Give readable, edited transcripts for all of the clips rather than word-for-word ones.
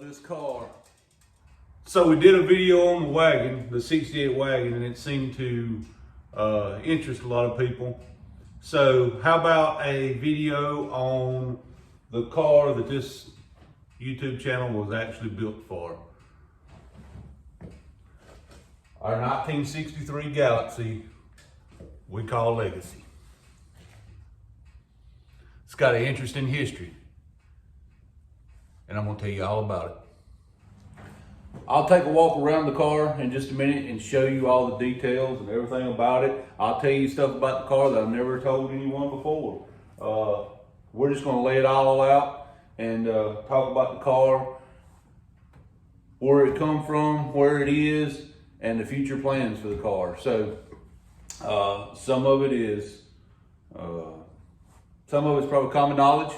this car. So we did a video on the wagon, the 68 wagon, and it seemed to interest a lot of people. So how about a video on the car that this YouTube channel was actually built for? Our 1963 Galaxie we call Legacy. It's got an interesting history, and I'm gonna tell you all about it. I'll take a walk around the car in just a minute and show you all the details and everything about it. I'll tell you stuff about the car that I've never told anyone before. We're just gonna lay it all out and talk about the car, where it come from, where it is, and the future plans for the car. So some of it is probably common knowledge.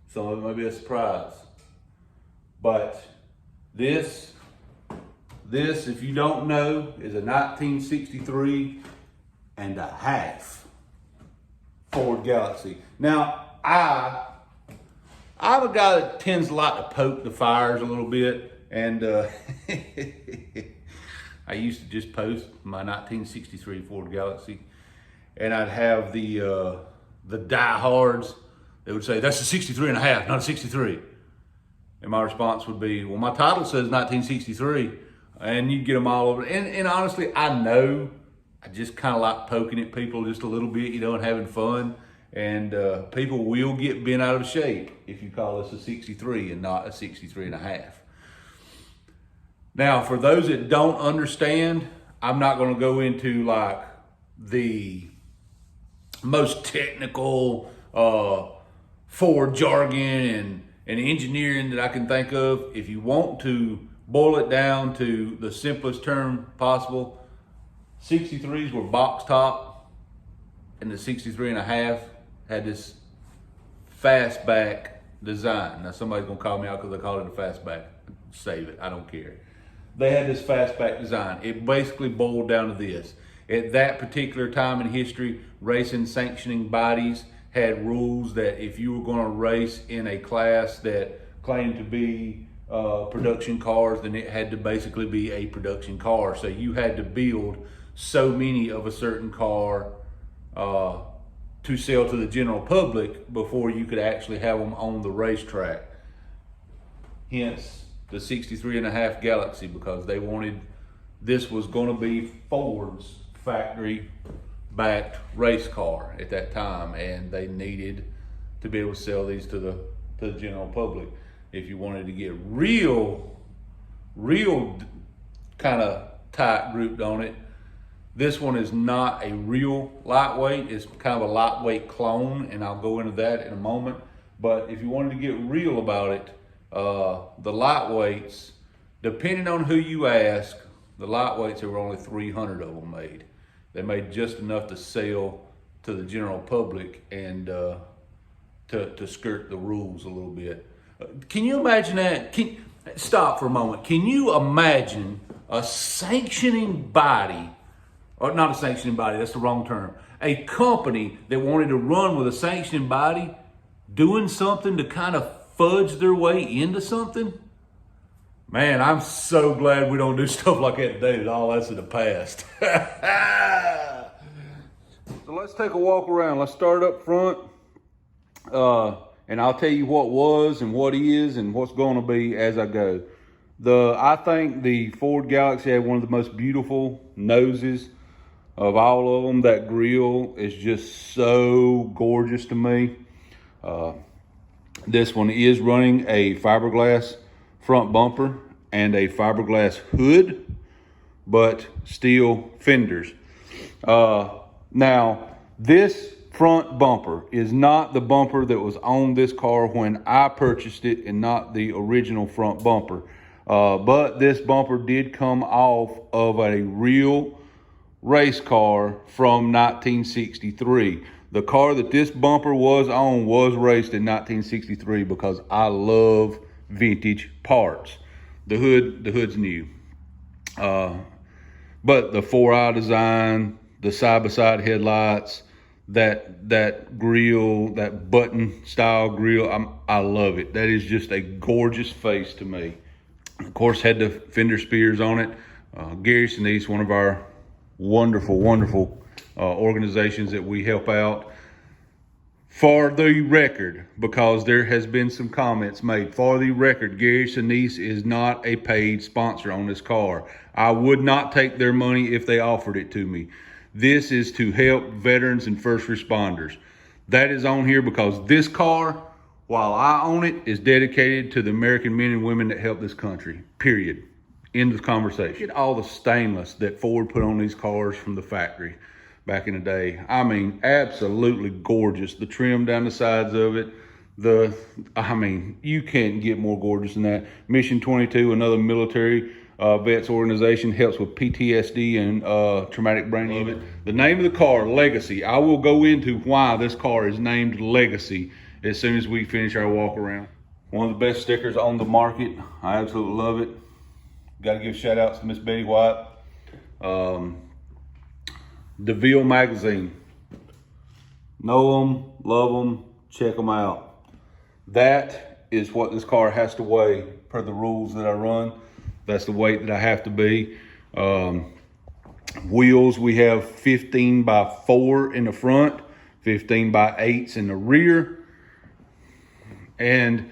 Some of it may be a surprise. But this, if you don't know, is a 1963 and a half Ford Galaxie. Now, I'm a guy that tends a lot to poke the fires a little bit, and I used to just post my 1963 Ford Galaxie, and I'd have the diehards. They would say, that's a 63 and a half, not a 63. And my response would be, well, my title says 1963, and you'd get them all over. And honestly, I know, I just kind of like poking at people just a little bit, you know, and having fun. And people will get bent out of shape if you call this a 63 and not a 63 and a half. Now, for those that don't understand, I'm not going to go into like the most technical Ford jargon and engineering that I can think of. If you want to boil it down to the simplest term possible, 63s were box top, and the 63 and a half had this fastback design. Now somebody's gonna call me out because I call it a fastback. Save it, I don't care. They had this fastback design. It basically boiled down to this. At that particular time in history, racing sanctioning bodies had rules that if you were going to race in a class that claimed to be production cars, then it had to basically be a production car. So you had to build so many of a certain car to sell to the general public before you could actually have them on the racetrack. Hence the 63 and a half Galaxie, because they wanted, this was going to be Ford's factory backed race car at that time, and they needed to be able to sell these to the general public. If you wanted to get real kind of tight grouped on it, this one is not a real lightweight. It's kind of a lightweight clone, and I'll go into that in a moment. But if you wanted to get real about it, the lightweights, depending on who you ask, the lightweights, there were only 300 of them made. They made just enough to sell to the general public and to skirt the rules a little bit. Can you imagine that? Stop for a moment. Can you imagine a sanctioning body, or not a sanctioning body, that's the wrong term, a company that wanted to run with a sanctioning body doing something to kind of fudge their way into something? Man, I'm so glad we don't do stuff like that today, that all that's in the past. So let's take a walk around. Let's start up front, and I'll tell you what was and what is and what's going to be as I go. I think the Ford Galaxie had one of the most beautiful noses of all of them. That grille is just so gorgeous to me. This one is running a fiberglass front bumper and a fiberglass hood, but steel fenders. Now, this front bumper is not the bumper that was on this car when I purchased it, and not the original front bumper. But this bumper did come off of a real race car from 1963. The car that this bumper was on was raced in 1963 because I love vintage parts. The hood's new. But the 4-eye design, the side-by-side headlights, that grill, that button style grill, I love it. That is just a gorgeous face to me. Of course, had the fender spears on it. Gary Sinise, one of our wonderful organizations that we help out. For the record, because there has been some comments made, for the record, Gary Sinise is not a paid sponsor on this car. I would not take their money if they offered it to me. This is to help veterans and first responders. That is on here because this car, while I own it, is dedicated to the American men and women that help this country, period. End of conversation. Look at all the stainless that Ford put on these cars from the factory back in the day. I mean, absolutely gorgeous. The trim down the sides of it. You can't get more gorgeous than that. Mission 22, another military vets organization, helps with PTSD and traumatic brain injury. The name of the car, Legacy. I will go into why this car is named Legacy as soon as we finish our walk around. One of the best stickers on the market. I absolutely love it. Got to give shout outs to Miss Betty White. DeVille magazine. Know them, love them, check them out. That is what this car has to weigh per the rules that I run. That's the weight that I have to be. Wheels, we have 15 by 4 in the front, 15 by 8s in the rear. And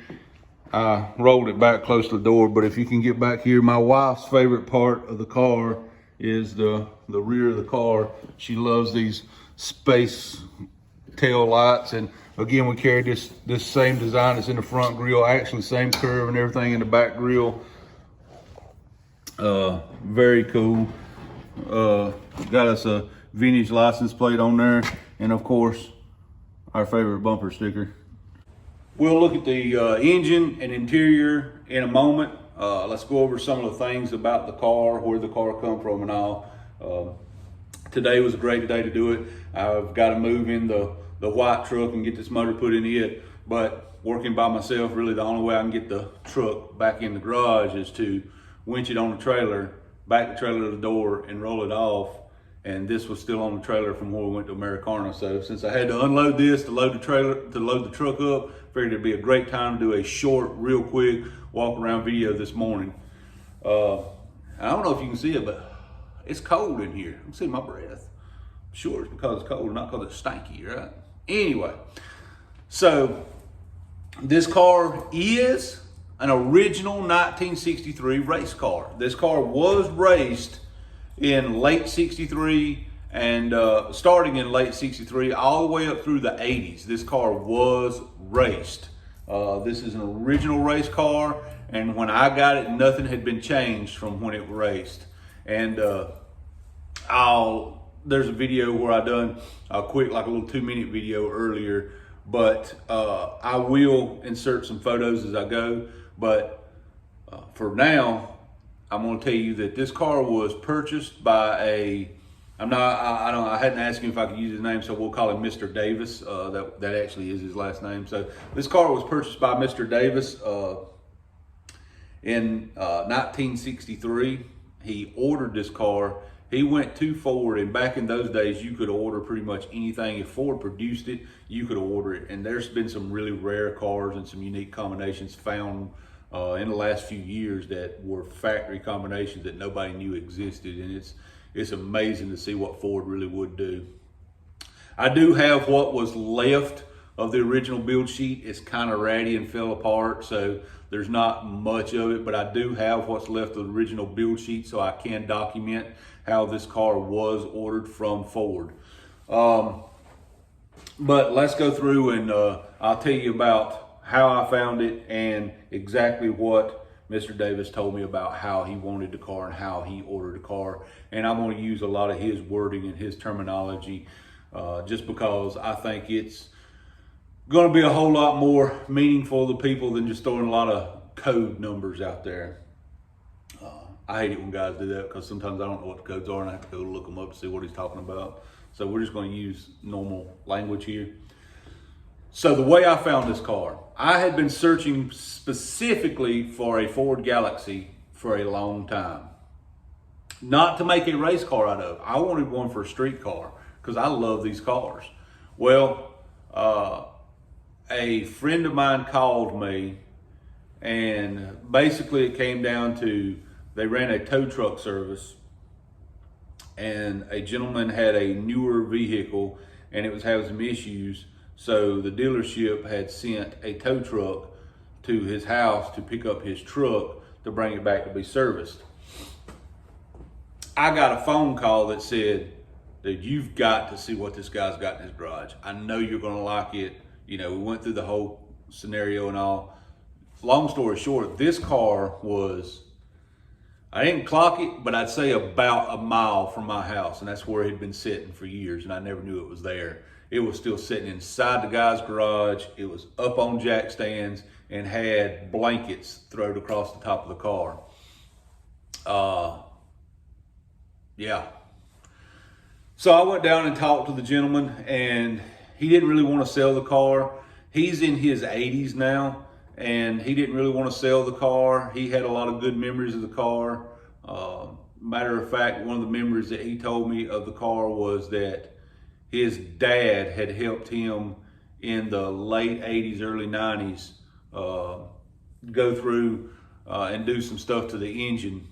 I rolled it back close to the door, but if you can get back here, my wife's favorite part of the car is the rear of the car. She loves these space tail lights, and again, we carry this same design that's in the front grille, actually same curve and everything in the back grille. Very cool. Got us a vintage license plate on there, and of course, our favorite bumper sticker. We'll look at the engine and interior in a moment. Let's go over some of the things about the car, where the car come from and all. Today was a great day to do it. I've got to move in the white truck and get this motor put in it, but working by myself, really the only way I can get the truck back in the garage is to winch it on the trailer, back the trailer to the door and roll it off. And this was still on the trailer from where we went to Americana. So since I had to unload this to load the truck up, figured it'd be a great time to do a short, real quick walk around video this morning. I don't know if you can see it, but it's cold in here. I'm seeing my breath. Sure, it's because it's cold, not because it's stanky, right? Anyway, so this car is an original 1963 race car. This car was raced in late 63 and starting in late 63 all the way up through the 80s. This car was raced. This is an original race car, and when I got it, nothing had been changed from when it was raced. And there's a video where I done a quick, like a little 2-minute video earlier, but I will insert some photos as I go. But for now, I'm going to tell you that this car was purchased by I hadn't asked him if I could use his name, so we'll call him Mr. Davis. That actually is his last name. So this car was purchased by Mr. Davis in 1963. He ordered this car. He went to Ford, and back in those days, you could order pretty much anything. If Ford produced it, you could order it. And there's been some really rare cars and some unique combinations found in the last few years that were factory combinations that nobody knew existed. And it's amazing to see what Ford really would do. I do have what was left of the original build sheet. It's kind of ratty and fell apart, so there's not much of it, but I do have what's left of the original build sheet, so I can document how this car was ordered from Ford. But let's go through and I'll tell you about how I found it and exactly what Mr. Davis told me about how he wanted the car and how he ordered the car. And I'm going to use a lot of his wording and his terminology just because I think it's going to be a whole lot more meaningful to people than just throwing a lot of code numbers out there. I hate it when guys do that because sometimes I don't know what the codes are and I have to go look them up to see what he's talking about. So we're just going to use normal language here. So the way I found this car, I had been searching specifically for a Ford Galaxie for a long time. Not to make a race car out of. I wanted one for a street car because I love these cars. Well, a friend of mine called me, and basically it came down to they ran a tow truck service, and a gentleman had a newer vehicle and it was having some issues. So the dealership had sent a tow truck to his house to pick up his truck to bring it back to be serviced. I got a phone call that said, dude, you've got to see what this guy's got in his garage. I know you're gonna like it. You know, we went through the whole scenario and all. Long story short, this car was, I didn't clock it, but I'd say about a mile from my house, and that's where it had been sitting for years, and I never knew it was there. It was still sitting inside the guy's garage. It was up on jack stands and had blankets thrown across the top of the car. Yeah. So I went down and talked to the gentleman, and he didn't really want to sell the car. He's in his 80s now, and he didn't really want to sell the car. He had a lot of good memories of the car. Matter of fact, one of the memories that he told me of the car was that his dad had helped him in the late 80s, early 90s go through and do some stuff to the engine.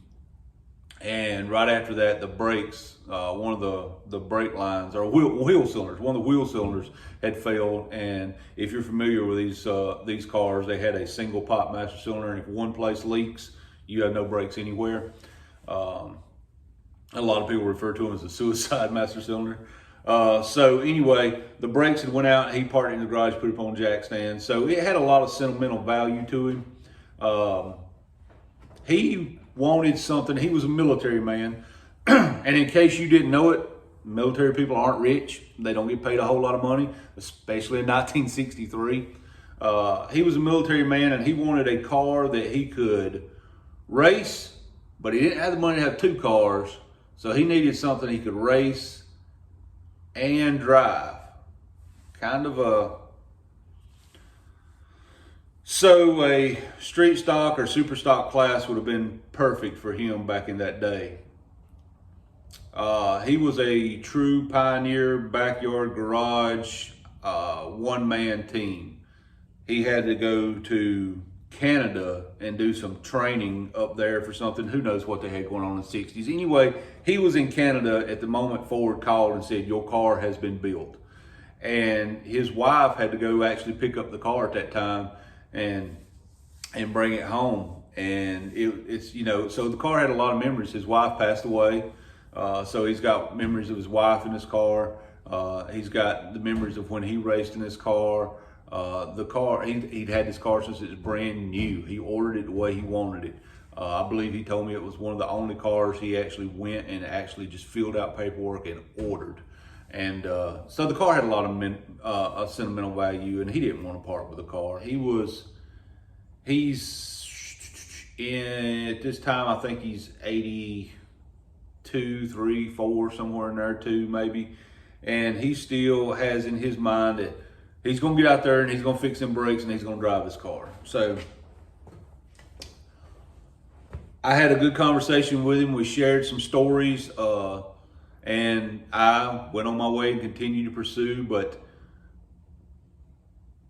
And right after that, the brakes, one of the brake lines, or wheel cylinders, one of the wheel cylinders had failed. And if you're familiar with these cars, they had a single pop master cylinder, and if one place leaks, you have no brakes anywhere. A lot of people refer to them as a suicide master cylinder. So anyway, the brakes had went out. He parked it in the garage, put it on jack stands. So it had a lot of sentimental value to him. He wanted something. He was a military man. And in case you didn't know it, military people aren't rich. They don't get paid a whole lot of money, especially in 1963. He was a military man, and he wanted a car that he could race, but he didn't have the money to have two cars. So he needed something he could race and drive. Kind of so a street stock or super stock class would have been perfect for him back in that day. He was a true pioneer, backyard garage, one-man team. He had to go to Canada and do some training up there for something. Who knows what they had going on in the 60s. Anyway, he was in Canada at the moment Ford called and said, your car has been built. And his wife had to go actually pick up the car at that time and bring it home. And it's, you know, so the car had a lot of memories. His wife passed away. So he's got memories of his wife in his car. He's got the memories of when he raced in his car. The car, he'd had this car since it was brand new. He ordered it the way he wanted it. I believe he told me it was one of the only cars he actually went and actually just filled out paperwork and ordered. And so the car had a lot of sentimental value, and he didn't want to part with the car. At this time, I think he's 82, 3, 4, somewhere in there too, maybe. And he still has in his mind that he's going to get out there and he's going to fix them brakes and he's going to drive his car. So I had a good conversation with him. We shared some stories, and I went on my way and continued to pursue. But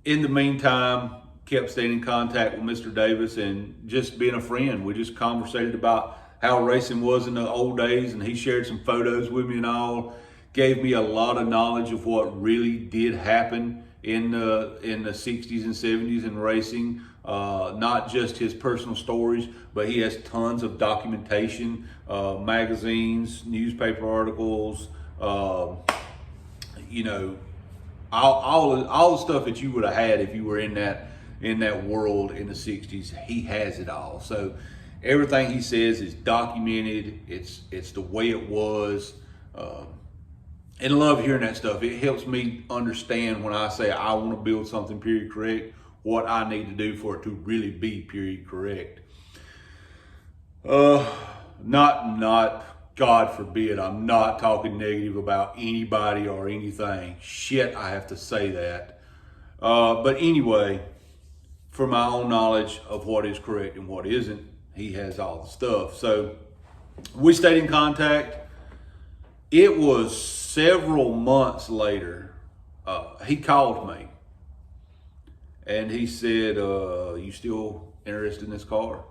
in the meantime, kept staying in contact with Mr. Davis and just being a friend. We just conversated about how racing was in the old days, and he shared some photos with me and all. Gave me a lot of knowledge of what really did happen in the 60s and 70s in racing. Not just his personal stories, but he has tons of documentation, magazines, newspaper articles, you know, all the stuff that you would have had if you were in that world in the 60s. He has it all. So everything he says is documented. It's the way it was. And I love hearing that stuff. It helps me understand when I say I want to build something period correct, what I need to do for it to really be period correct. Not God forbid, I'm not talking negative about anybody or anything. Shit, I have to say that. But anyway, for my own knowledge of what is correct and what isn't, he has all the stuff. So we stayed in contact. It was several months later he called me and he said, you still interested in this car?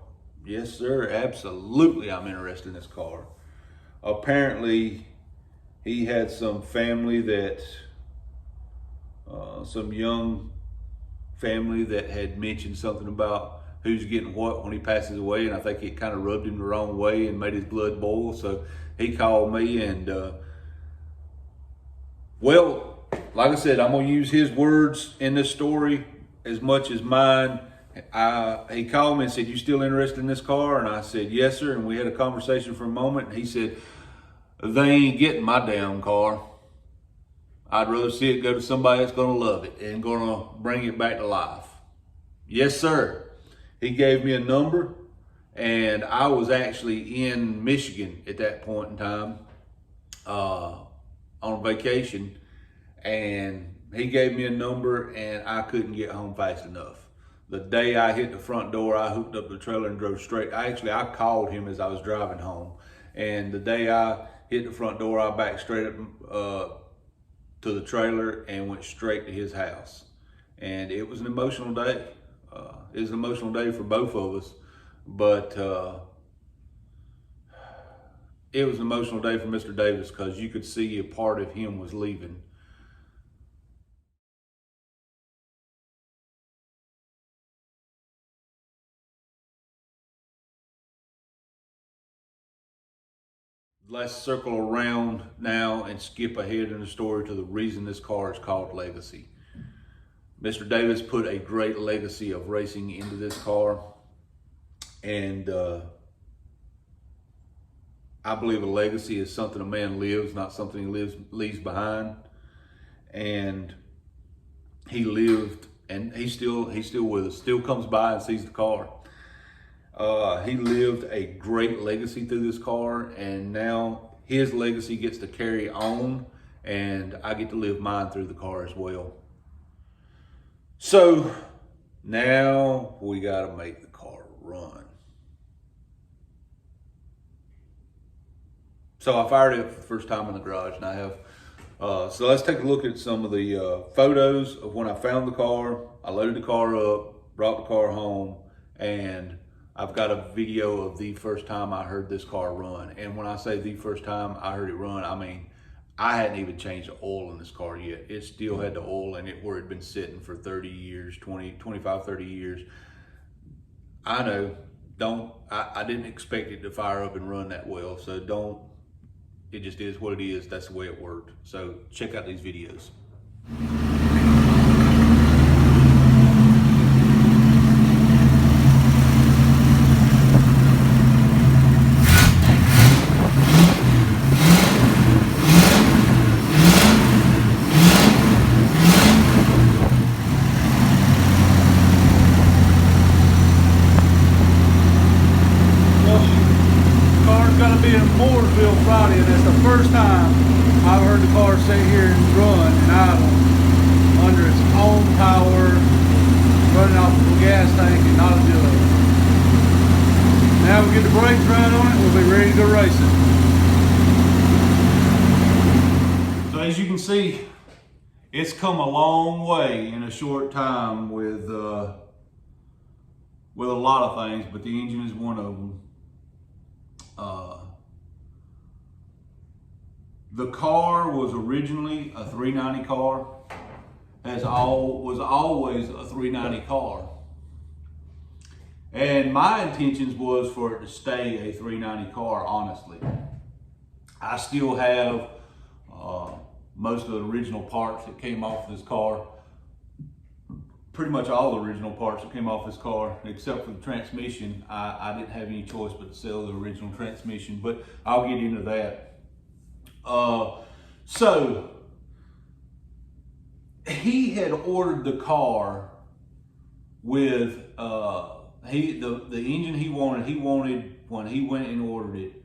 Yes, sir, absolutely I'm interested in this car. Apparently, he had some family that, some young family that had mentioned something about who's getting what when he passes away, and I think it kind of rubbed him the wrong way and made his blood boil. So he called me, and well, like I said, I'm gonna use his words in this story as much as mine. He called me and said, "You still interested in this car?" And I said, "Yes, sir." And we had a conversation for a moment, and he said, "They ain't getting my damn car. I'd rather see it go to somebody that's gonna love it and gonna bring it back to life." Yes, sir. He gave me a number, and I was actually in Michigan at that point in time on vacation, and he gave me a number, and I couldn't get home fast enough. The day I hit the front door, I hooked up the trailer and drove straight. I called him as I was driving home, and the day I hit the front door, I backed straight up to the trailer and went straight to his house. And it was an emotional day. It was an emotional day for both of us, but it was an emotional day for Mr. Davis because you could see a part of him was leaving. Let's circle around now and skip ahead in the story to the reason this car is called Legacy. Mr. Davis put a great legacy of racing into this car, and I believe a legacy is something a man lives, not something he leaves behind. And he lived, and he's still with us, still comes by and sees the car. He lived a great legacy through this car, and now his legacy gets to carry on, and I get to live mine through the car as well. So now we got to make the car run. So I fired it for the first time in the garage, and I have. So let's take a look at some of the photos of when I found the car. I loaded the car up, brought the car home, and I've got a video of the first time I heard this car run. And when I say the first time I heard it run, I mean, I hadn't even changed the oil in this car yet. It still had the oil in it where it'd been sitting for 30 years, 25, 30 years. I know, I didn't expect it to fire up and run that well. So it just is what it is. That's the way it worked. So check out these videos. Friday, and it's the first time I've heard the car sit here and run and idle under its own power, running off of a gas tank and not a jug. Now we get the brakes right on it, we'll be ready to go racing. So as you can see, it's come a long way in a short time with a lot of things, but the engine is one of them. The car was originally a 390 car, was always a 390 car. And my intentions was for it to stay a 390 car, honestly. I still have most of the original parts that came off this car. Pretty much all the original parts that came off this car, except for the transmission. I didn't have any choice but to sell the original transmission, but I'll get into that. So he had ordered the car with the engine he wanted when he went and ordered it.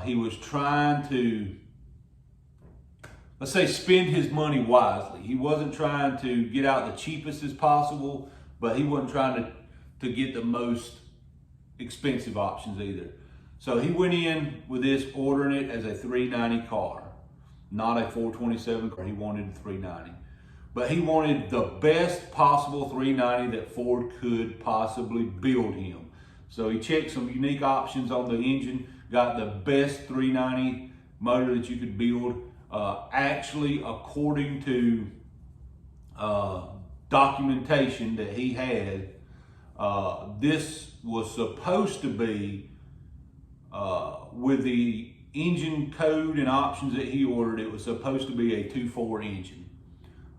He was trying to, let's say, spend his money wisely. He wasn't trying to get out the cheapest as possible, but he wasn't trying to get the most expensive options either. So he went in with this, ordering it as a 390 car, not a 427 car. He wanted a 390. but he wanted the best possible 390 that Ford could possibly build him. So he checked some unique options on the engine, got the best 390 motor that you could build. Actually, according to documentation that he had, this was supposed to be, with the engine code and options that he ordered, it was supposed to be a 2.4 engine,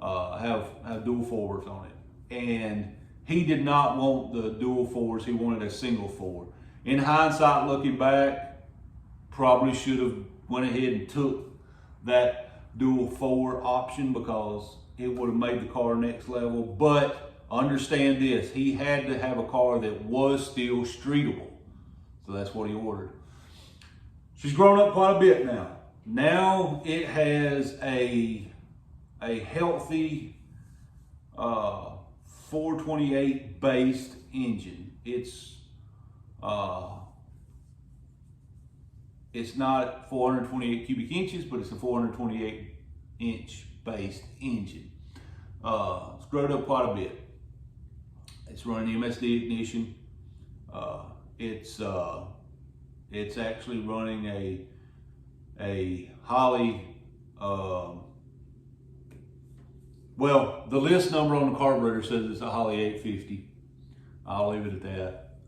have dual fours on it. And he did not want the dual fours, he wanted a single four. In hindsight, looking back, probably should have went ahead and took that dual four option because it would have made the car next level. But understand this, he had to have a car that was still streetable. So that's what he ordered. She's grown up quite a bit now. Now it has a healthy 428 based engine. It's not 428 cubic inches, but it's a 428 inch based engine. It's grown up quite a bit. It's running MSD ignition. It's actually running a Holly. Well, the list number on the carburetor says it's a Holly 850. I'll leave it at that.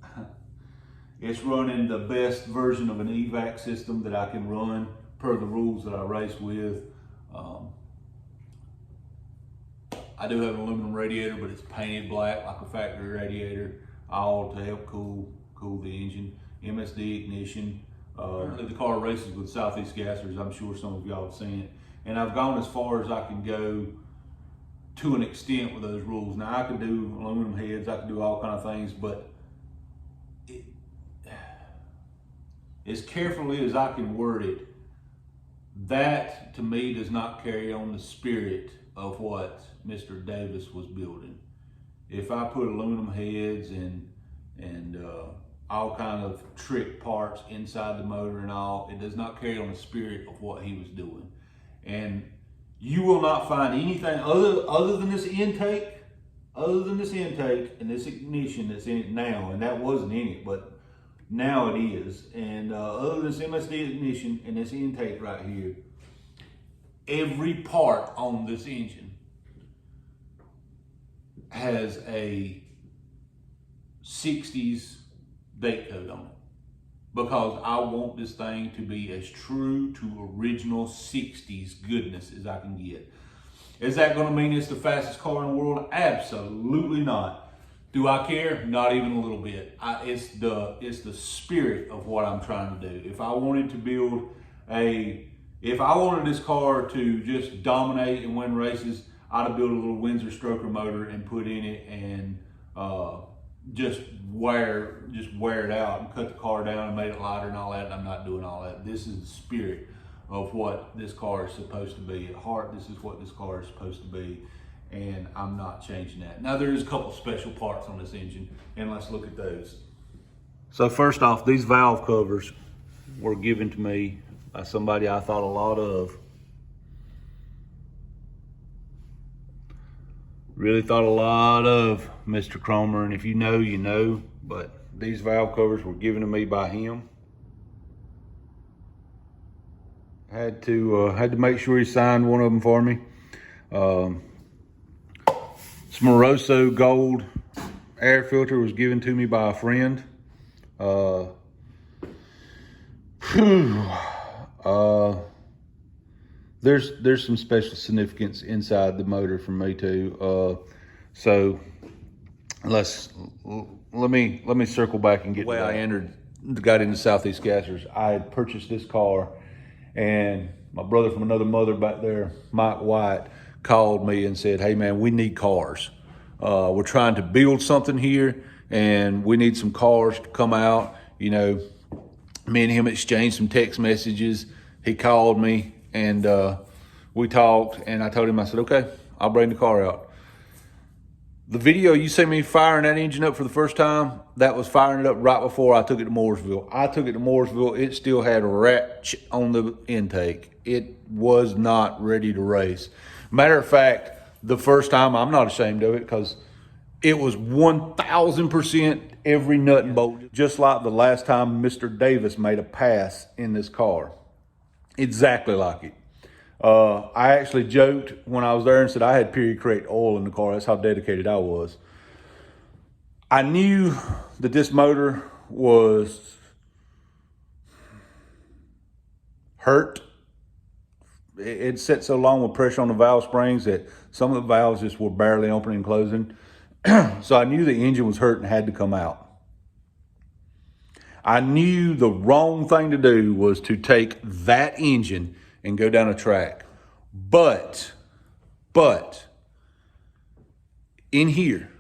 It's running the best version of an evac system that I can run per the rules that I race with. I do have an aluminum radiator, but it's painted black like a factory radiator, all to help cool the engine. MSD ignition. The car races with Southeast gassers. I'm sure some of y'all have seen it. And I've gone as far as I can go to an extent with those rules. Now I could do aluminum heads, I could do all kind of things, but as carefully as I can word it, that to me does not carry on the spirit of what Mr. Davis was building. If I put aluminum heads and all kind of trick parts inside the motor and all, it does not carry on the spirit of what he was doing. And you will not find anything other than this intake, and this ignition that's in it now, and that wasn't in it, but now it is. And other than this MSD ignition and this intake right here, every part on this engine has a 60s date code on it, because I want this thing to be as true to original 60s goodness as I can get. Is that going to mean it's the fastest car in the world? Absolutely not. Do I care? Not even a little bit. It's the spirit of what I'm trying to do. If I wanted this car to just dominate and win races, I'd have built a little Windsor stroker motor and put in it and just wear it out and cut the car down and made it lighter and all that. And I'm not doing all that. This is the spirit of what this car is supposed to be. At heart, this is what this car is supposed to be, and I'm not changing that. Now there's a couple special parts on this engine, and let's look at those. So first off, these valve covers were given to me by somebody I thought a lot of. Really thought a lot of Mr. Cromer, and if you know, you know, but these valve covers were given to me by him. Had to make sure he signed one of them for me. This Moroso gold air filter was given to me by a friend. There's some special significance inside the motor for me too. So let me circle back and get. The way I got into Southeast Gassers, I had purchased this car, and my brother from another mother back there, Mike White, called me and said, "Hey man, we need cars. We're trying to build something here, and we need some cars to come out." You know, me and him exchanged some text messages. He called me, and we talked, and I told him, I said, "Okay, I'll bring the car out." The video you see me firing that engine up for the first time, that was firing it up right before I took it to Mooresville. I took it to Mooresville, it still had a ratchet on the intake. It was not ready to race. Matter of fact, the first time. I'm not ashamed of it because it was 1,000% every nut and bolt, just like the last time Mr. Davis made a pass in this car. Exactly like it. I actually joked when I was there and said I had period correct oil in the car. That's how dedicated I was. I knew that this motor was hurt. It set so long with pressure on the valve springs that some of the valves just were barely opening and closing. So I knew the engine was hurt and had to come out. I knew the wrong thing to do was to take that engine and go down a track. But in here,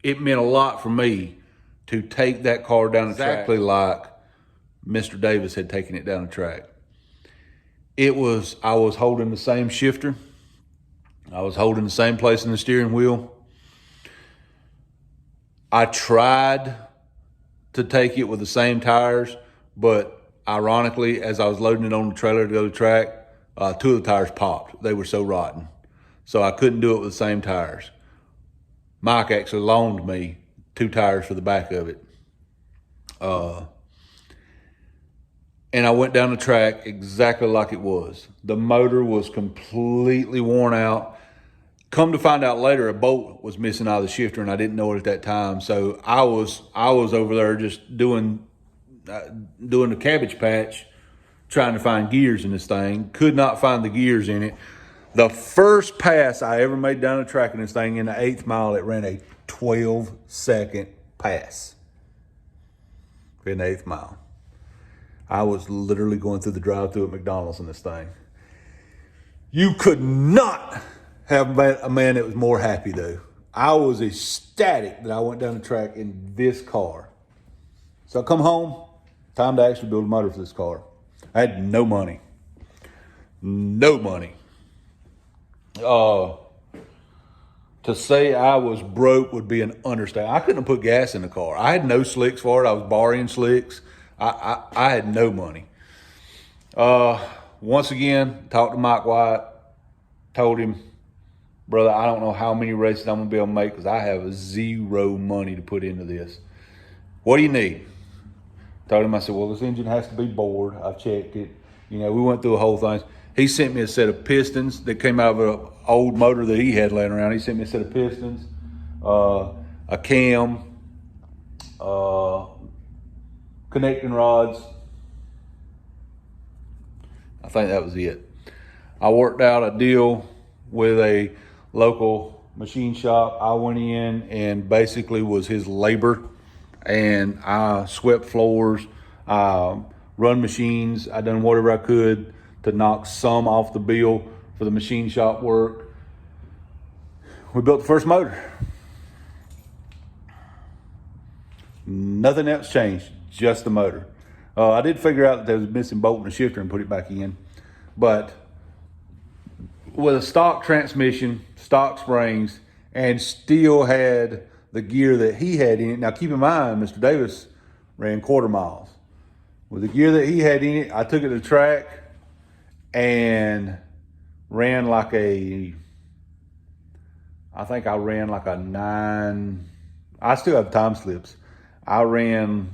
it meant a lot for me to take that car down the track exactly like Mr. Davis had taken it down the track. I was holding the same shifter. I was holding the same place in the steering wheel. I tried to take it with the same tires, but ironically, as I was loading it on the trailer to go to the track, 2 of the tires popped. They were so rotten. So I couldn't do it with the same tires. Mike actually loaned me 2 tires for the back of it. And I went down the track exactly like it was. The motor was completely worn out. Come to find out later, a bolt was missing out of the shifter, and I didn't know it at that time. So I was over there just doing the cabbage patch, trying to find gears in this thing. Could not find the gears in it. The first pass I ever made down the track in this thing, in the 8th mile, it ran a 12-second pass in the 8th mile. I was literally going through the drive-thru at McDonald's in this thing. You could not have a man that was more happy, though. I was ecstatic that I went down the track in this car. So I come home, time to actually build a motor for this car. I had no money. No money. To say I was broke would be an understatement. I couldn't have put gas in the car. I had no slicks for it. I was borrowing slicks. I had no money. Once again, talked to Mike White, told him, brother, I don't know how many races I'm going to be able to make because I have zero money to put into this. What do you need? Told him, I said, well, this engine has to be bored. I've checked it. We went through a whole thing. He sent me a set of pistons that came out of an old motor that he had laying around. He sent me a set of pistons, a cam, connecting rods. I think that was it. I worked out a deal with a local machine shop. I went in and basically was his labor, and I swept floors, I run machines. I done whatever I could to knock some off the bill for the machine shop work. We built the first motor. Nothing else changed, just the motor. I did figure out that there was a missing bolt in the shifter and put it back in. But with a stock transmission, stock springs, and still had the gear that he had in it. Now keep in mind, Mr. Davis ran quarter miles. With the gear that he had in it, I took it to the track and ran like I ran like a 9. I still have time slips. I ran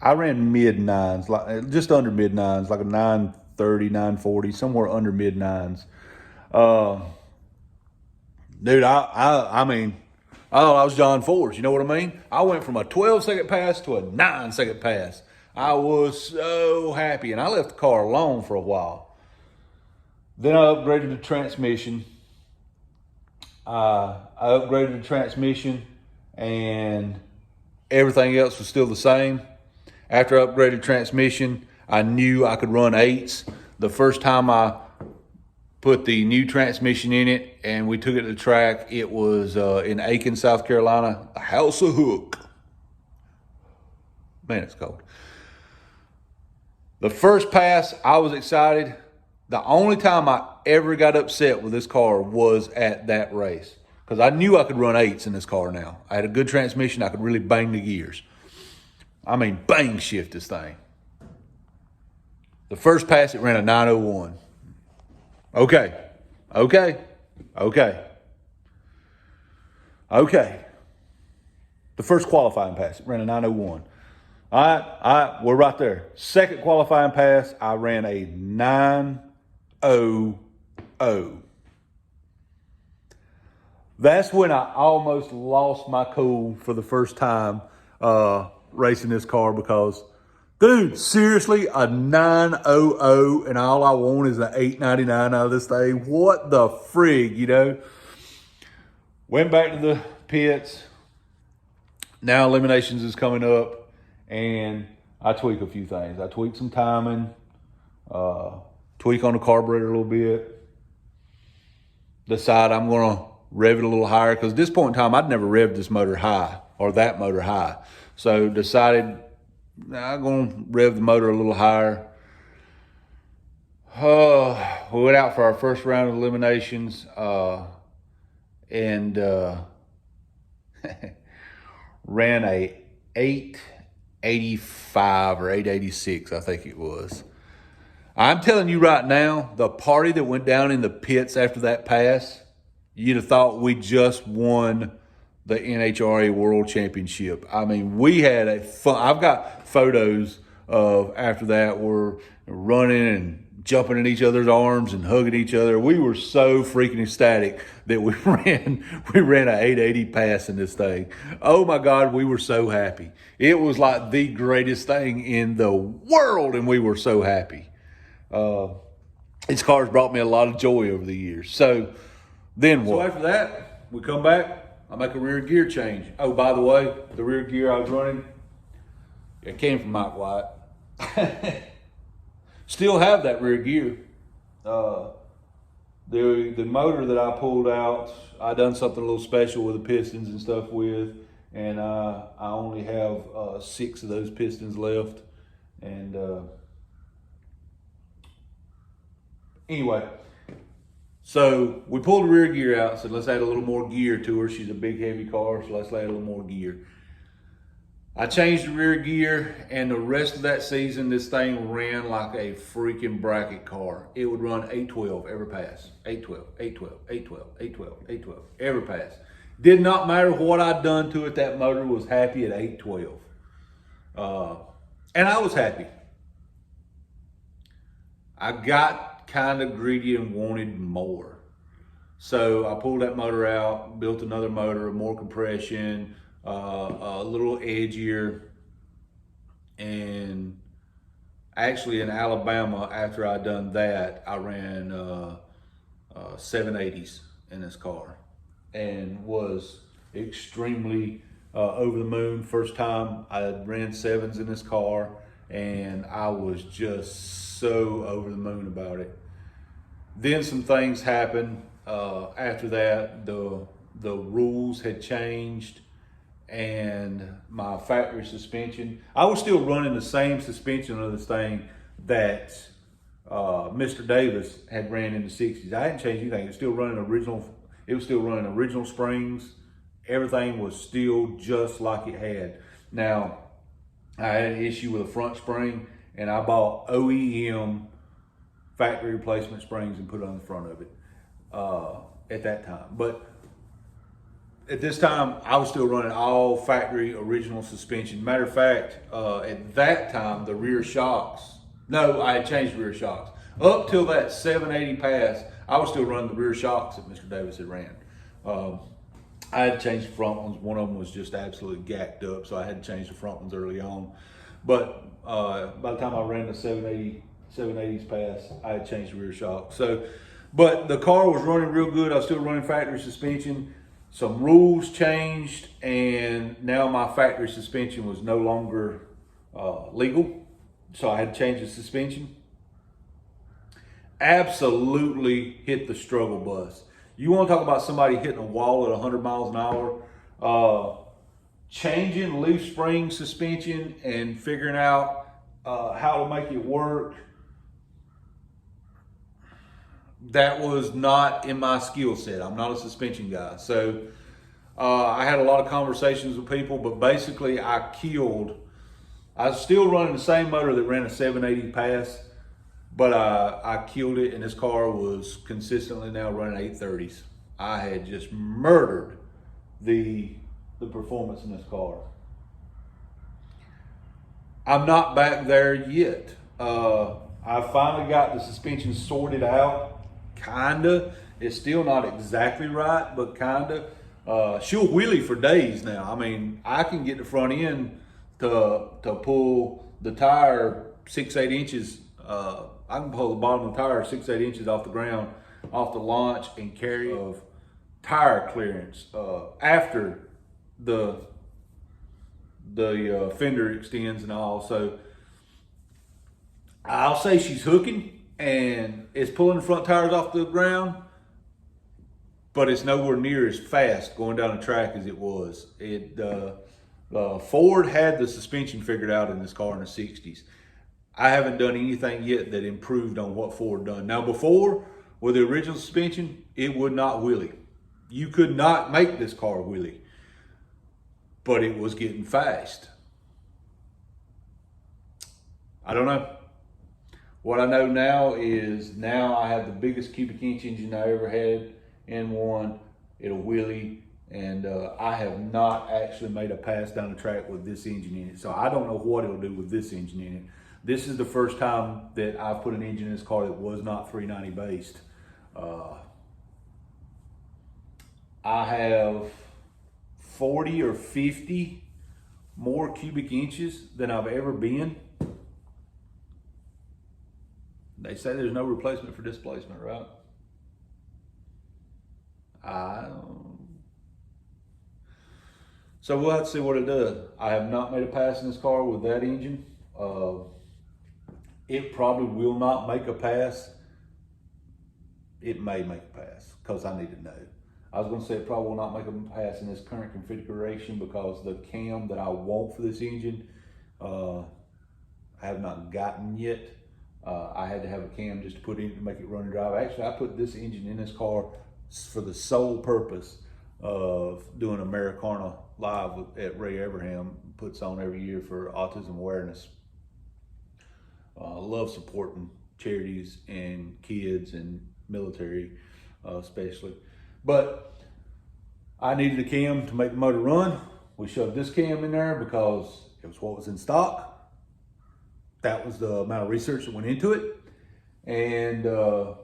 mid 9s, like just under mid 9s, like a 930, 940, somewhere under mid 9s. Dude, I mean, I thought I was John Force. You know what I mean? I went from a 12-second pass to a 9-second pass. I was so happy, and I left the car alone for a while. Then I upgraded the transmission. I upgraded the transmission, and everything else was still the same. After I upgraded transmission, I knew I could run 8s. The first time I put the new transmission in it and we took it to the track, it was in Aiken, South Carolina, a House of Hook. Man, it's cold. The first pass, I was excited. The only time I ever got upset with this car was at that race, because I knew I could run 8s in this car now. I had a good transmission. I could really bang the gears. I mean, bang shift this thing. The first pass, it ran a 901. Okay. Okay. The first qualifying pass, ran a 901. All right, we're right there. Second qualifying pass, I ran a 900. That's when I almost lost my cool for the first time racing this car because, dude, seriously, a 900 and all I want is an 899 out of this thing. What the frig, you know? Went back to the pits. Now eliminations is coming up, and I tweak a few things. I tweak some timing, tweak on the carburetor a little bit, decide I'm going to rev it a little higher, because at this point in time, I'd never revved this motor high or that motor high. So decided I'm going to rev the motor a little higher. We went out for our first round of eliminations, and ran a 885 or 886, I think it was. I'm telling you right now, the party that went down in the pits after that pass, you'd have thought we just won the NHRA World Championship. I mean, we had a fun. I've got photos of after that. We're running and jumping in each other's arms and hugging each other. We were so freaking ecstatic that we ran an 880 pass in this thing. Oh my God, we were so happy. It was like the greatest thing in the world, and we were so happy. These cars brought me a lot of joy over the years. So then what? So after that, we come back, I make a rear gear change. Oh, by the way, the rear gear I was running, it came from Mike White. Still have that rear gear. The motor that I pulled out, I done something a little special with the pistons and stuff with, and I only have 6 of those pistons left. And anyway, so we pulled the rear gear out, said let's add a little more gear to her. She's a big heavy car, so let's add a little more gear. I changed the rear gear, and the rest of that season, this thing ran like a freaking bracket car. It would run 812 every pass. 812, 812, 812, 812, 812, every pass. Did not matter what I'd done to it, that motor was happy at 812. And I was happy. I got kind of greedy and wanted more. So I pulled that motor out, built another motor, more compression, a little edgier, and actually in Alabama, after I done that, I ran 780s in this car and was extremely over the moon. First time I ran 7s in this car, and I was just so over the moon about it. Then some things happened after that. The rules had changed, and my factory suspension, I was still running the same suspension of this thing that Mr. Davis had ran in the 60s. I hadn't changed anything. It was still running original springs. Everything was still just like it had. Now, I had an issue with a front spring, and I bought OEM factory replacement springs and put it on the front of it at that time. But at this time, I was still running all factory original suspension. Matter of fact, at that time, the rear shocks, no, I had changed the rear shocks. Up till that 780 pass, I was still running the rear shocks that Mr. Davis had ran. I had to change the front ones. One of them was just absolutely gacked up, so I had to change the front ones early on. But by the time I ran the 780s pass, I had changed the rear shock. So, but the car was running real good. I was still running factory suspension. Some rules changed, and now my factory suspension was no longer legal, so I had to change the suspension. Absolutely hit the struggle bus. You want to talk about somebody hitting a wall at 100 miles an hour? Changing leaf spring suspension and figuring out how to make it work, that was not in my skill set. I'm not a suspension guy. So I had a lot of conversations with people, but basically I was still running the same motor that ran a 780 pass, but I killed it, and this car was consistently now running 830s. I had just murdered the performance in this car. I'm not back there yet. I finally got the suspension sorted out, kinda. It's still not exactly right, but kinda. She'll wheelie for days now. I mean, I can get the front end to pull the tire 6-8 inches. I can pull the bottom of the tire 6-8 inches off the ground, off the launch, and carry of tire clearance after the fender extends and all. So I'll say she's hooking and it's pulling the front tires off the ground, but it's nowhere near as fast going down the track as it was. Ford had the suspension figured out in this car in the 60s. I haven't done anything yet that improved on what Ford done. Now before, with the original suspension, it would not wheelie. You could not make this car wheelie, but it was getting fast. I don't know. What I know now is I have the biggest cubic inch engine I ever had in one. It'll wheelie, and I have not actually made a pass down the track with this engine in it. So I don't know what it'll do with this engine in it. This is the first time that I've put an engine in this car that was not 390 based. I have 40 or 50 more cubic inches than I've ever been. They say there's no replacement for displacement, right? So we'll have to see what it does. I have not made a pass in this car with that engine. It probably will not make a pass. It may make a pass because I need to know. I was going to say it probably will not make a pass in this current configuration because the cam that I want for this engine, I have not gotten yet. I had to have a cam just to put in to make it run and drive. Actually, I put this engine in this car for the sole purpose of doing Americana Live at Ray Abraham puts on every year for autism awareness. Love supporting charities and kids and military especially. But I needed a cam to make the motor run. We shoved this cam in there because it was what was in stock. That was the amount of research that went into it. And the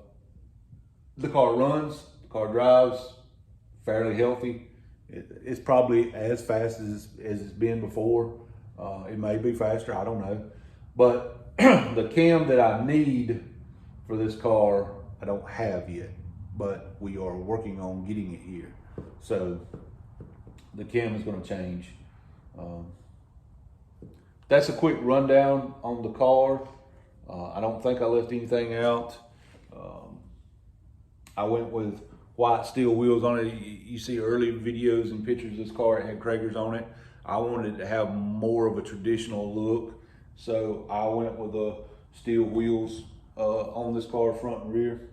car runs, the car drives, fairly healthy. It's probably as fast as it's been before. It may be faster, I don't know. But the cam that I need for this car, I don't have yet, but we are working on getting it here. So the cam is going to change. That's a quick rundown on the car. I don't think I left anything out. I went with white steel wheels on it. You see early videos and pictures of this car, it had Kragers on it. I wanted to have more of a traditional look, so I went with the steel wheels on this car, front and rear.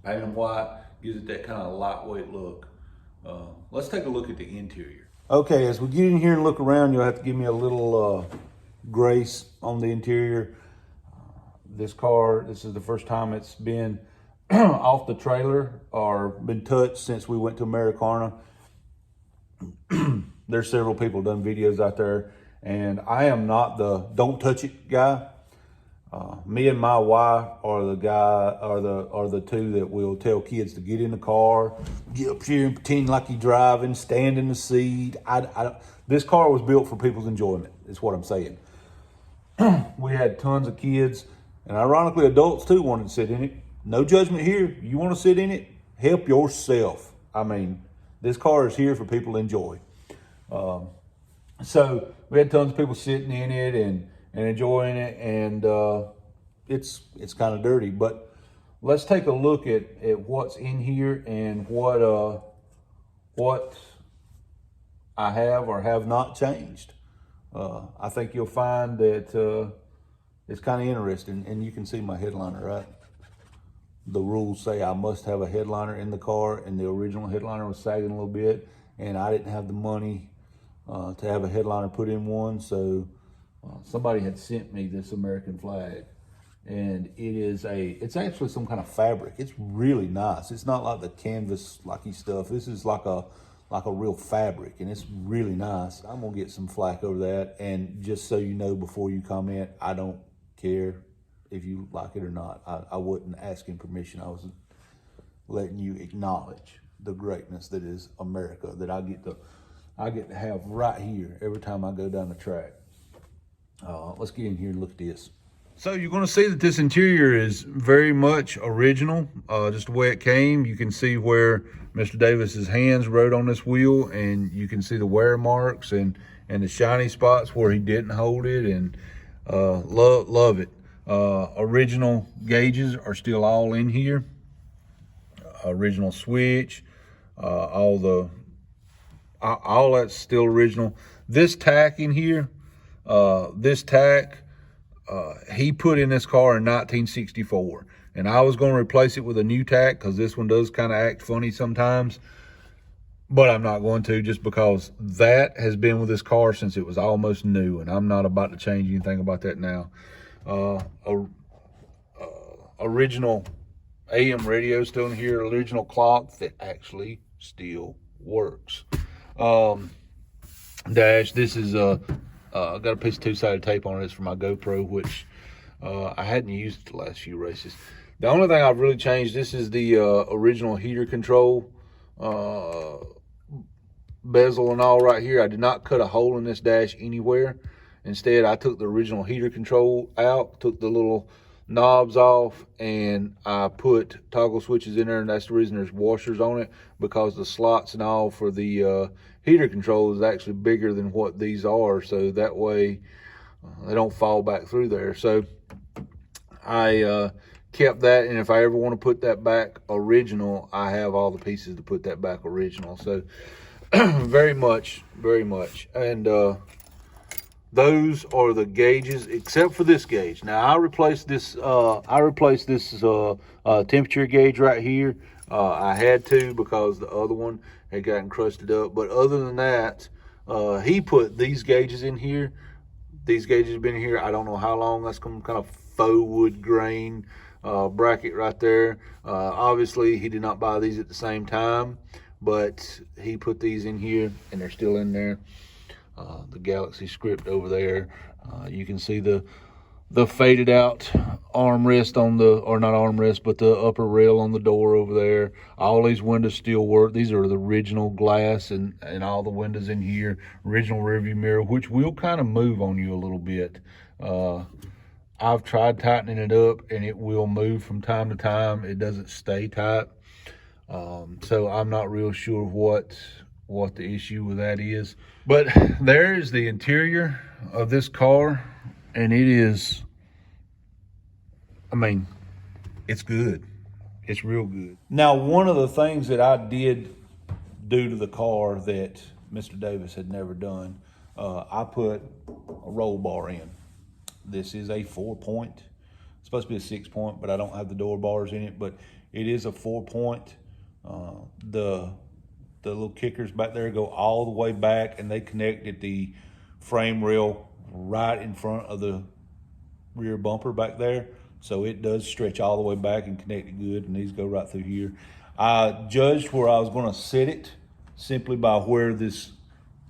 Paint them white, gives it that kind of lightweight look. Let's take a look at the interior. Okay, as we get in here and look around, you'll have to give me a little grace on the interior. This car, this is the first time it's been off the trailer or been touched since we went to Americana. There's several people done videos out there, and I am not the don't touch it guy. Me and my wife are the two that will tell kids to get in the car, get up here and pretend like you're driving, stand in the seat. This car was built for people's enjoyment, is what I'm saying. We had tons of kids, and ironically adults too wanted to sit in it. No judgment here. You want to sit in it, help yourself. I mean, this car is here for people to enjoy. So we had tons of people sitting in it and enjoying it, and it's kind of dirty. But let's take a look at what's in here and what I have or have not changed. I think you'll find that it's kind of interesting, and you can see my headliner, right? The rules say I must have a headliner in the car, and the original headliner was sagging a little bit, and I didn't have the money to have a headliner put in one, so somebody had sent me this American flag, and it's actually some kind of fabric. It's really nice. It's not like the canvas lucky stuff. This is like a like a real fabric, and it's really nice. I'm gonna get some flack over that, and just so you know before you comment, I don't care if you like it or not. I wasn't asking permission. I was letting you acknowledge the greatness that is America, that I get to have right here every time I go down the track. Let's get in here and look at this. So you're going to see that this interior is very much original, just the way it came. You can see where Mr. Davis's hands rode on this wheel, and you can see the wear marks and the shiny spots where he didn't hold it, and love it. Original gauges are still all in here. Original switch, all that's still original. This tack in here, he put in this car in 1964, and I was going to replace it with a new tack because this one does kind of act funny sometimes, but I'm not going to, just because that has been with this car since it was almost new, and I'm not about to change anything about that now. Original AM radio still in here, original clock that actually still works. Dash, this is I got a piece of two-sided tape on it. It's for my GoPro, which I hadn't used the last few races. The only thing I've really changed, this is the original heater control bezel and all right here. I did not cut a hole in this dash anywhere. Instead, I took the original heater control out, took the little knobs off, and I put toggle switches in there, and that's the reason there's washers on it, because the slots and all for the heater control is actually bigger than what these are, so that way they don't fall back through there. So I kept that, and if I ever want to put that back original, I have all the pieces to put that back original. So very much, and those are the gauges, except for this gauge. Now I replaced this temperature gauge right here. I had to, because the other one had gotten crusted up. But other than that, he put these gauges in here. These gauges have been here I don't know how long. That's some kind of faux wood grain bracket right there. Obviously he did not buy these at the same time, but he put these in here, and they're still in there. The Galaxie script over there. You can see the faded out armrest on the, or not armrest, but the upper rail on the door over there. All these windows still work. These are the original glass, and all the windows in here, original rearview mirror, which will kind of move on you a little bit. I've tried tightening it up, and it will move from time to time. It doesn't stay tight. So I'm not real sure what the issue with that is. But there's the interior of this car, and it is, I mean, it's good. It's real good. Now, one of the things that I did do to the car that Mr. Davis had never done, I put a roll bar in. This is a 4-point. It's supposed to be a 6-point, but I don't have the door bars in it, but it is a 4-point. The little kickers back there go all the way back, and they connect at the frame rail right in front of the rear bumper back there. So it does stretch all the way back and connect it good, and these go right through here. I judged where I was going to sit it simply by where this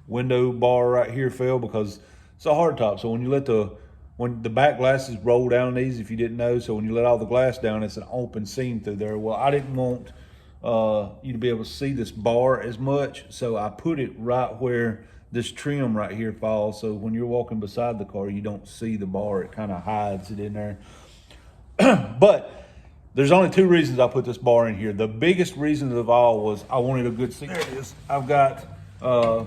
window bar right here fell, because it's a hard top. So when the back glasses roll down these, if you didn't know, so when you let all the glass down, it's an open seam through there. Well, I didn't want you to be able to see this bar as much, so I put it right where this trim right here falls, so when you're walking beside the car, you don't see the bar. It kind of hides it in there. But there's only 2 reasons I put this bar in here. The biggest reason of all was I wanted a good seat. There it is. I've got I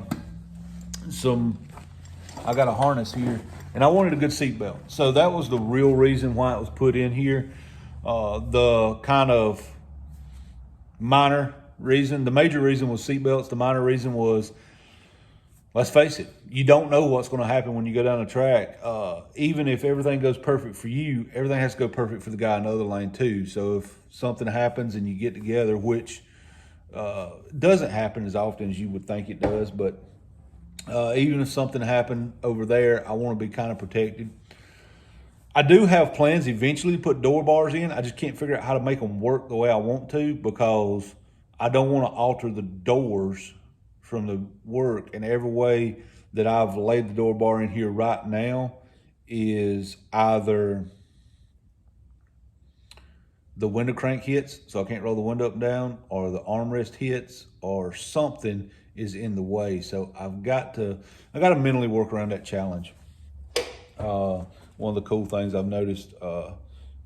got a harness here, and I wanted a good seat belt. So that was the real reason why it was put in here. The kind of minor reason, the major reason was seat belts. The minor reason was, let's face it, you don't know what's going to happen when you go down the track. Even if everything goes perfect for you, everything has to go perfect for the guy in the other lane too. So if something happens and you get together, which doesn't happen as often as you would think it does, but even if something happened over there, I want to be kind of protected. I do have plans eventually to put door bars in. I just can't figure out how to make them work the way I want to, because I don't want to alter the doors from the work, and every way that I've laid the door bar in here right now is either the window crank hits, so I can't roll the window up and down, or the armrest hits, or something is in the way. So I got to mentally work around that challenge. One of the cool things I've noticed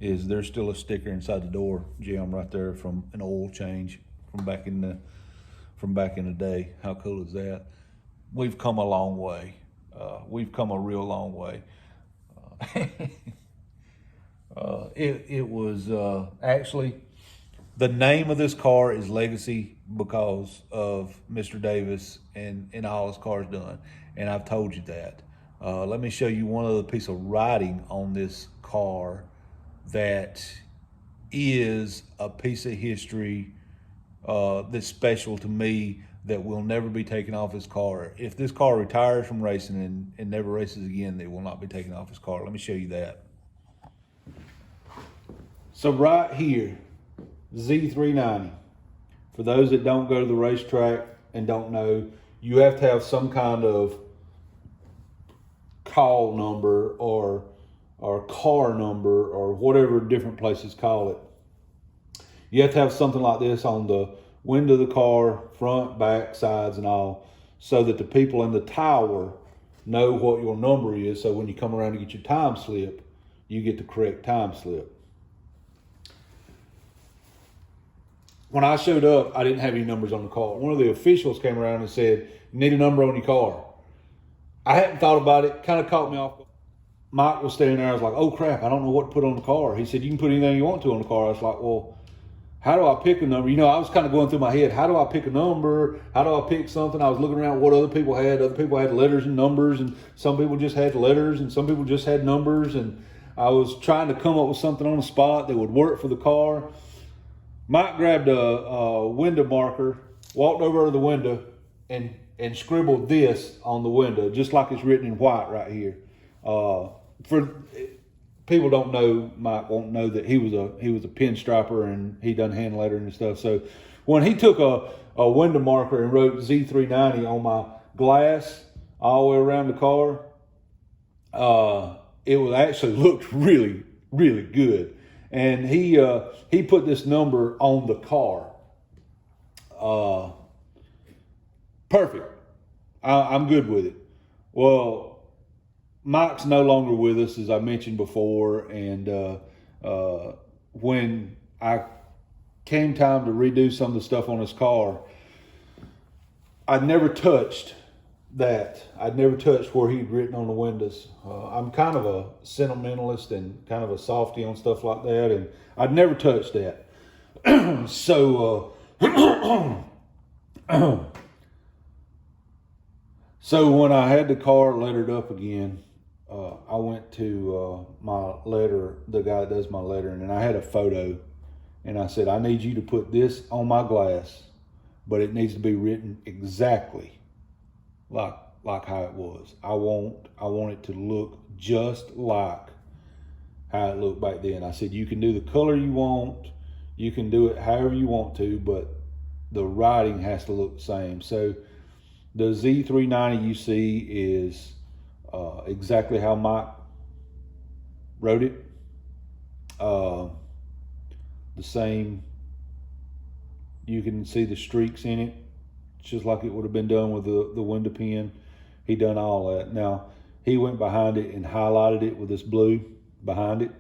is there's still a sticker inside the door jam right there from an oil change from back in the day. How cool is that? We've come a long way. We've come a real long way. It was actually, the name of this car is Legacy because of Mr. Davis and all his cars done. And I've told you that. Let me show you one other piece of writing on this car that is a piece of history that's special to me, that will never be taken off his car. If this car retires from racing and never races again, they will not be taken off his car. Let me show you that. So right here, Z390. For those that don't go to the racetrack and don't know, you have to have some kind of call number or car number or whatever different places call it. You have to have something like this on the window of the car, front, back, sides, and all, so that the people in the tower know what your number is. So when you come around to get your time slip, you get the correct time slip. When I showed up, I didn't have any numbers on the car. One of the officials came around and said, "You need a number on your car." I hadn't thought about it, kind of caught me off. Mike was standing there, I was like, "Oh crap, I don't know what to put on the car." He said, "You can put anything you want to on the car." I was like, "Well, how do I pick a number?" You know, I was kind of going through my head, how do I pick a number? How do I pick something? I was looking around what other people had. Other people had letters and numbers, and some people just had letters, and some people just had numbers. And I was trying to come up with something on the spot that would work for the car. Mike grabbed a window marker, walked over to the window, and scribbled this on the window, just like it's written in white right here. For people don't know, Mike won't know that he was a pin striper and he done hand lettering and stuff. So when he took a window marker and wrote Z390 on my glass all the way around the car, it was actually looked really, really good. And he put this number on the car. Perfect. I'm good with it. Well, Mike's no longer with us, as I mentioned before, and when I came time to redo some of the stuff on his car, I'd never touched that. I'd never touched where he'd written on the windows. I'm kind of a sentimentalist and kind of a softy on stuff like that, and I'd never touched that. So when I had the car lettered up again, I went to my letter, the guy that does my lettering, and I had a photo, and I said, "I need you to put this on my glass, but it needs to be written exactly like how it was. I want it to look just like how it looked back then." I said, "You can do the color you want, you can do it however you want to, but the writing has to look the same." So the Z390 you see is exactly how Mike wrote it. The same, you can see the streaks in it, just like it would have been done with the window pin. He done all that. Now, he went behind it and highlighted it with this blue behind it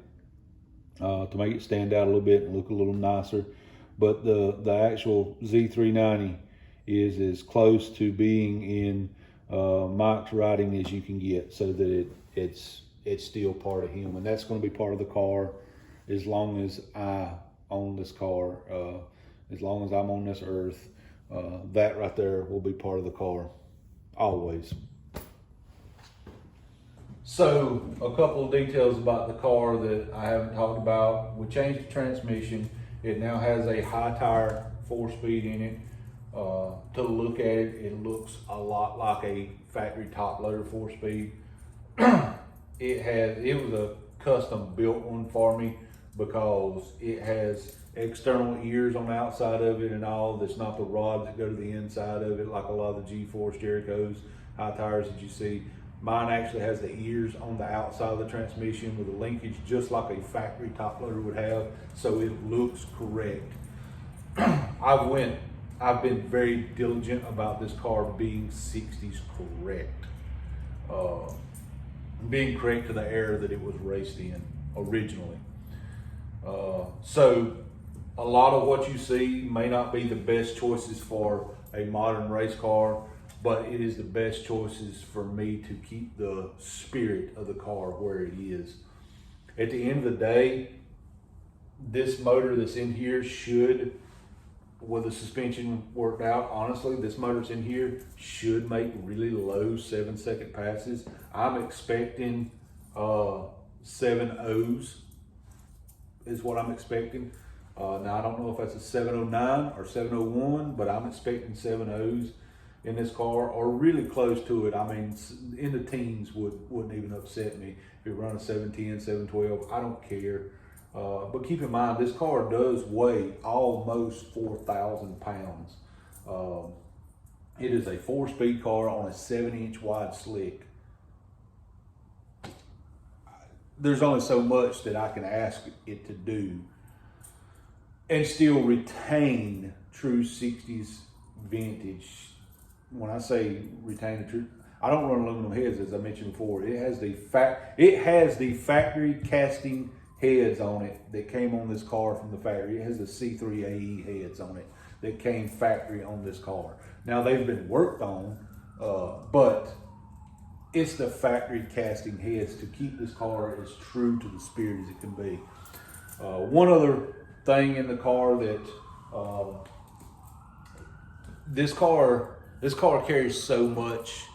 to make it stand out a little bit and look a little nicer. But the actual Z390 is as close to being in Mike's writing as you can get, so that it's still part of him. And that's going to be part of the car as long as I own this car, as long as I'm on this earth. That right there will be part of the car, always. So a couple of details about the car that I haven't talked about. We changed the transmission. It now has a high tire 4-speed in it. To look at it, it looks a lot like a factory top loader 4-speed. It was a custom built one for me. because it has external ears on the outside of it and all. That's not the rods that go to the inside of it like a lot of the G-Force Jerichos, high tires that you see. Mine actually has the ears on the outside of the transmission with a linkage just like a factory top loader would have, so it looks correct. I've been very diligent about this car being 60s correct. Being correct to the era that it was raced in originally. So a lot of what you see may not be the best choices for a modern race car, but it is the best choices for me to keep the spirit of the car where it is. At the end of the day, this motor that's in here should, with the suspension worked out, honestly, this motor's in here should make really low 7-second passes. I'm expecting 7.0s is what I'm expecting. Now I don't know if that's a 709 or 701, but I'm expecting 7.0s in this car, or really close to it. I mean, in the teens wouldn't even upset me. If it run a 710, 712, I don't care. But keep in mind, this car does weigh almost 4,000 pounds. It is a 4-speed car on a 7-inch wide slick. There's only so much that I can ask it to do and still retain true 60s vintage. When I say retain the true, I don't run aluminum heads, as I mentioned before. It has the factory casting heads on it that came on this car from the factory. It has the C3AE heads on it that came factory on this car. Now they've been worked on, but it's the factory casting heads to keep this car as true to the spirit as it can be. One other thing in the car that this car carries so much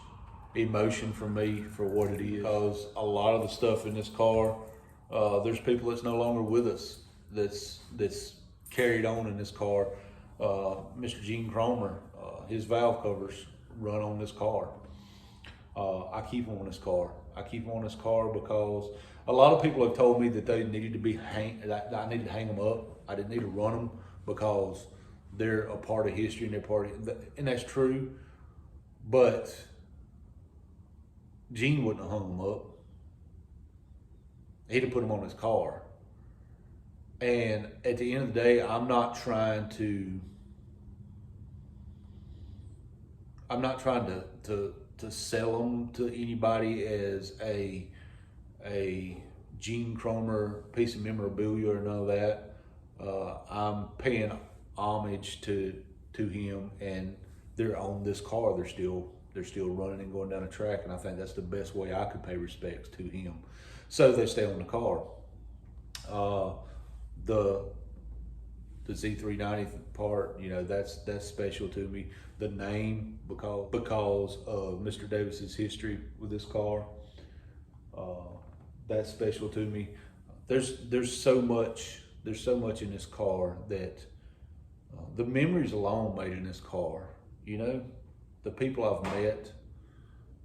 emotion for me for what it is, because a lot of the stuff in this car, there's people that's no longer with us that's carried on in this car. Mr. Gene Cromer, his valve covers run on this car. I keep them on this car. I keep them on this car because a lot of people have told me that they needed to be that I needed to hang them up. I didn't need to run them because they're a part of history and they're part of, and that's true. But Gene wouldn't have hung them up. He'd have put them on his car. And at the end of the day, I'm not trying to sell them to anybody as a Gene Cromer piece of memorabilia or none of that. I'm paying homage to him, and they're on this car. They're still running and going down the track, and I think that's the best way I could pay respects to him. So they stay on the car. The Z390 part, you know, that's special to me. The name, because of Mr. Davis's history with this car, that's special to me. There's so much in this car that the memories alone made in this car. You know, the people I've met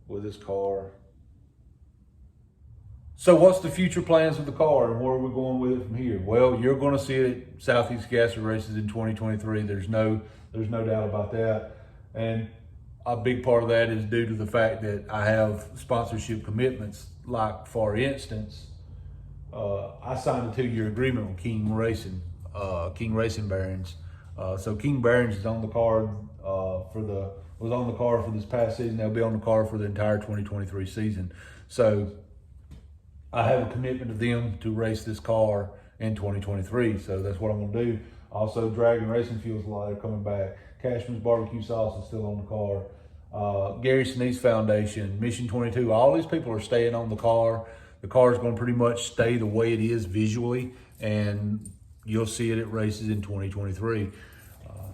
with this car. So what's the future plans with the car, and where are we going with it from here? Well, you're going to see it at Southeast Gasser races in 2023. There's no doubt about that. And a big part of that is due to the fact that I have sponsorship commitments. Like, for instance, I signed a 2-year agreement with King Racing Bearings. So King Bearings is on the card was on the car for this past season. They'll be on the car for the entire 2023 season. So I have a commitment to them to race this car in 2023. So that's what I'm going to do. Also, Dragon Racing Fuels Light are coming back. Cashman's Barbecue Sauce is still on the car. Gary Sinise Foundation, Mission 22, all these people are staying on the car. The car is going to pretty much stay the way it is visually, and you'll see it at races in 2023.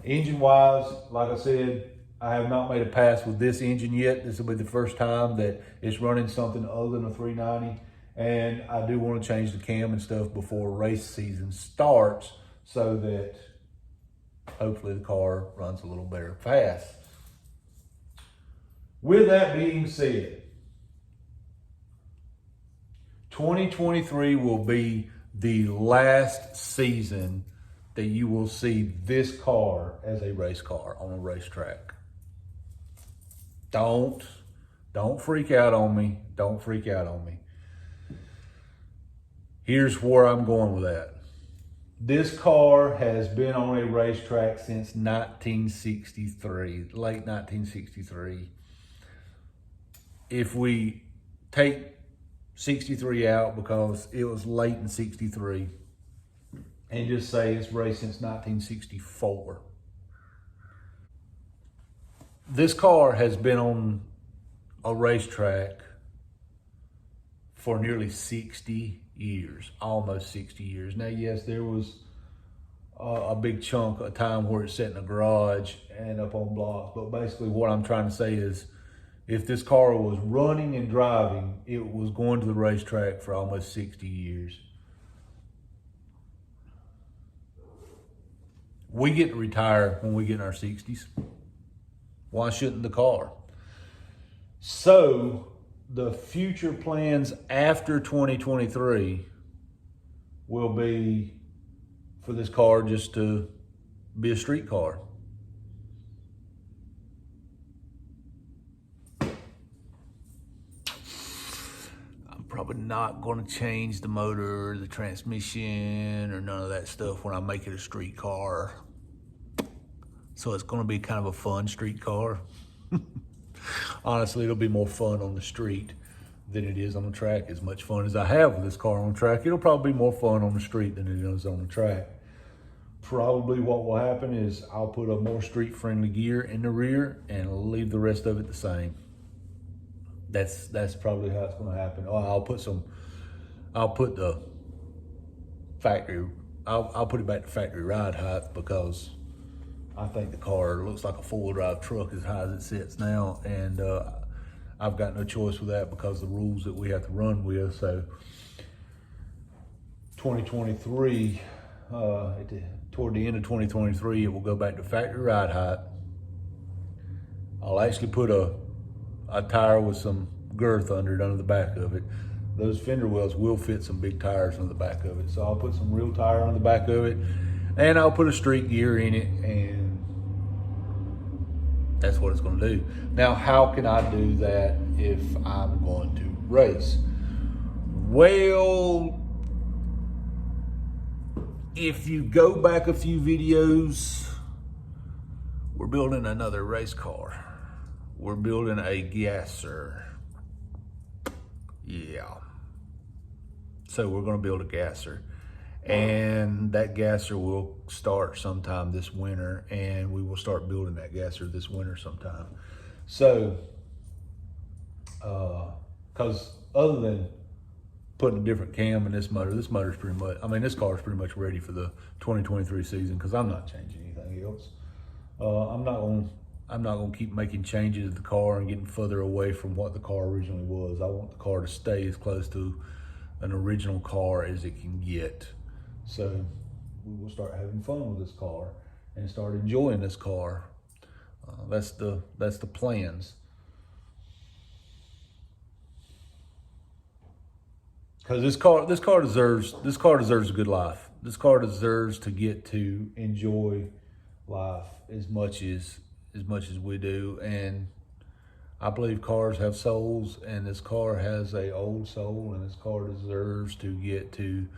Engine-wise, like I said, I have not made a pass with this engine yet. This will be the first time that it's running something other than a 390, and I do want to change the cam and stuff before race season starts so that hopefully the car runs a little better fast. With that being said, 2023 will be the last season that you will see this car as a race car on a racetrack. Don't freak out on me. Don't freak out on me. Here's where I'm going with that. This car has been on a racetrack since 1963, late 1963. If we take 63 out because it was late in 63 and just say it's raced since 1964. This car has been on a racetrack for nearly 60 years, almost 60 years. Now, yes, there was a big chunk of time where it sat in a garage and up on blocks, but basically what I'm trying to say is if this car was running and driving, it was going to the racetrack for almost 60 years. We get to retire when we get in our 60s. Why shouldn't the car? So the future plans after 2023 will be for this car just to be a street car. I'm probably not going to change the motor, the transmission, or none of that stuff when I make it a street car. So it's going to be kind of a fun street car. Honestly, it'll be more fun on the street than it is on the track. As much fun as I have with this car on the track, it'll probably be more fun on the street than it is on the track. Probably what will happen is I'll put a more street-friendly gear in the rear and leave the rest of it the same. That's probably how it's going to happen. I'll put the factory, I'll put it back to factory ride height because I think the car looks like a four-wheel drive truck as high as it sits now, and I've got no choice with that because of the rules that we have to run with. So 2023, toward the end of 2023, it will go back to factory ride height. I'll actually put a tire with some girth under the back of it. Those fender wells will fit some big tires on the back of it. So I'll put some real tire on the back of it, and I'll put a street gear in it, and that's what it's going to do. Now, how can I do that if I'm going to race? Well, if you go back a few videos, we're building another race car. We're building a gasser. Yeah. So we're going to build a gasser. And that gasser will start sometime this winter, and we will start building that gasser this winter sometime. So, because other than putting a different cam in this motor's pretty much, this car is pretty much ready for the 2023 season because I'm not changing anything else. I'm not going to keep making changes to the car and getting further away from what the car originally was. I want the car to stay as close to an original car as it can get. So we will start having fun with this car and start enjoying this car. That's the plans. Because this car deserves a good life. This car deserves to get to enjoy life as much as we do. And I believe cars have souls, and this car has an old soul, and this car deserves to get to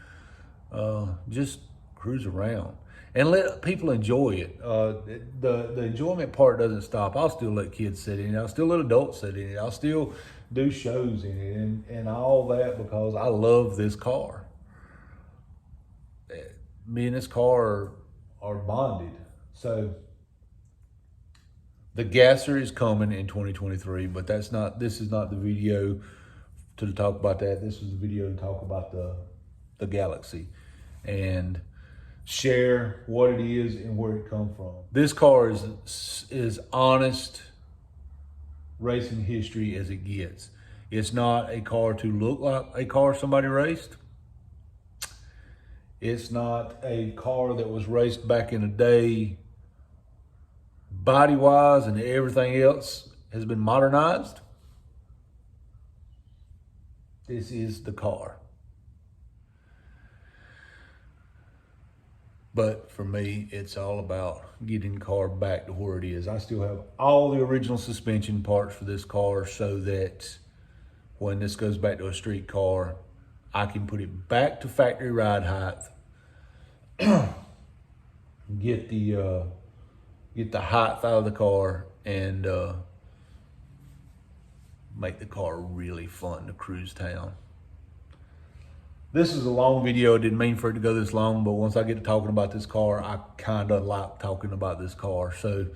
just cruise around and let people enjoy it. The enjoyment part doesn't stop. I'll still let kids sit in it. I'll still let adults sit in it. I'll still do shows in it and all that because I love this car. Me and this car are bonded. So the gasser is coming in 2023, but this is not the video to talk about that. This is the video to talk about the Galaxie and share what it is and where it come from. This car is honest racing history as it gets. It's not a car to look like a car somebody raced. It's not a car that was raced back in the day body-wise and everything else has been modernized. This is the car. But for me, it's all about getting the car back to where it is. I still have all the original suspension parts for this car so that when this goes back to a street car, I can put it back to factory ride height, get the height out of the car, and make the car really fun to cruise town. This is a long video. I didn't mean for it to go this long, but once I get to talking about this car, I kind of like talking about this car. So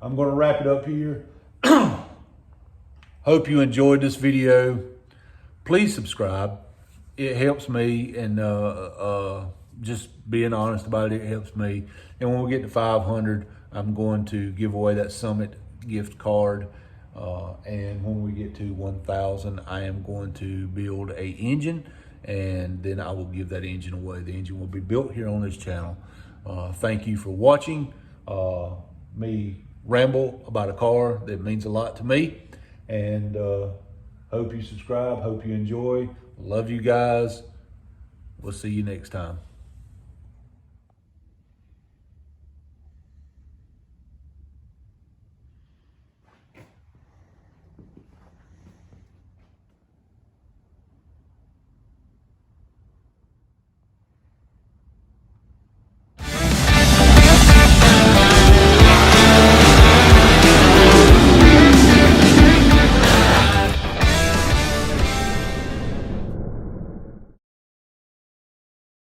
I'm going to wrap it up here. Hope you enjoyed this video. Please subscribe. It helps me, and just being honest about it, it helps me. And when we get to 500, I'm going to give away that Summit gift card. And when we get to 1,000, I am going to build a engine, and then I will give that engine away. The engine will be built here on this channel. Thank you for watching me ramble about a car that means a lot to me. And hope you subscribe, hope you enjoy. Love you guys. We'll see you next time.